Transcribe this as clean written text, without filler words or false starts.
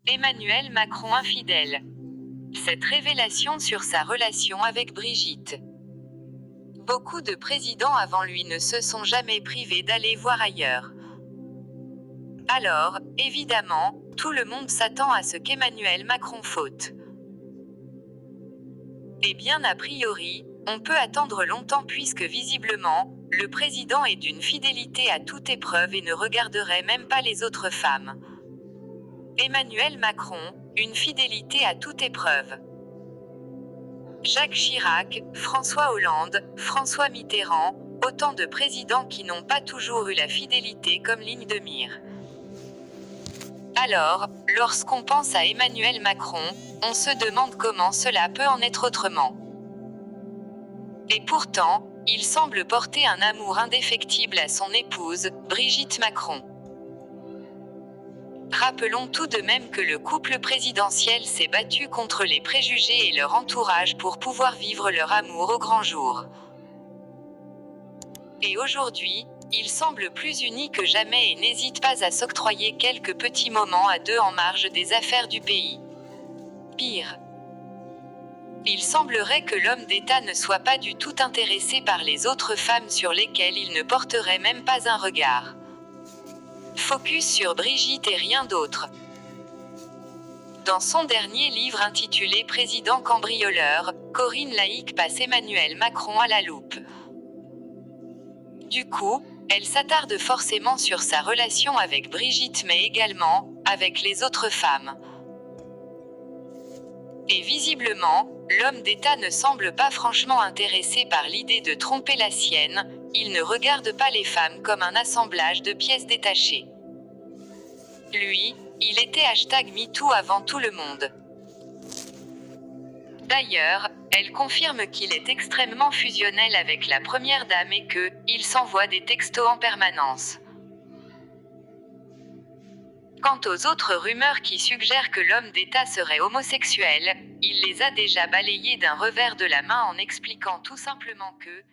Emmanuel Macron infidèle. Cette révélation sur sa relation avec Brigitte. Beaucoup de présidents avant lui ne se sont jamais privés d'aller voir ailleurs. Alors, évidemment, tout le monde s'attend à ce qu'Emmanuel Macron faute. Eh bien a priori, on peut attendre longtemps puisque visiblement, le président est d'une fidélité à toute épreuve et ne regarderait même pas les autres femmes. Emmanuel Macron, une fidélité à toute épreuve. Jacques Chirac, François Hollande, François Mitterrand, autant de présidents qui n'ont pas toujours eu la fidélité comme ligne de mire. Alors, lorsqu'on pense à Emmanuel Macron, on se demande comment cela peut en être autrement. Et pourtant, il semble porter un amour indéfectible à son épouse, Brigitte Macron. Rappelons tout de même que le couple présidentiel s'est battu contre les préjugés et leur entourage pour pouvoir vivre leur amour au grand jour. Et aujourd'hui, ils semblent plus unis que jamais et n'hésitent pas à s'octroyer quelques petits moments à deux en marge des affaires du pays. Pire. Il semblerait que l'homme d'État ne soit pas du tout intéressé par les autres femmes sur lesquelles il ne porterait même pas un regard. Focus sur Brigitte et rien d'autre. Dans son dernier livre intitulé Président cambrioleur, Corinne Laïc passe Emmanuel Macron à la loupe. Du coup, elle s'attarde forcément sur sa relation avec Brigitte mais également, avec les autres femmes. Et visiblement, l'homme d'État ne semble pas franchement intéressé par l'idée de tromper la sienne, il ne regarde pas les femmes comme un assemblage de pièces détachées. Lui, il était #MeToo avant tout le monde. D'ailleurs, elle confirme qu'il est extrêmement fusionnel avec la première dame et que, il s'envoie des textos en permanence. Quant aux autres rumeurs qui suggèrent que l'homme d'État serait homosexuel, il les a déjà balayées d'un revers de la main en expliquant tout simplement que,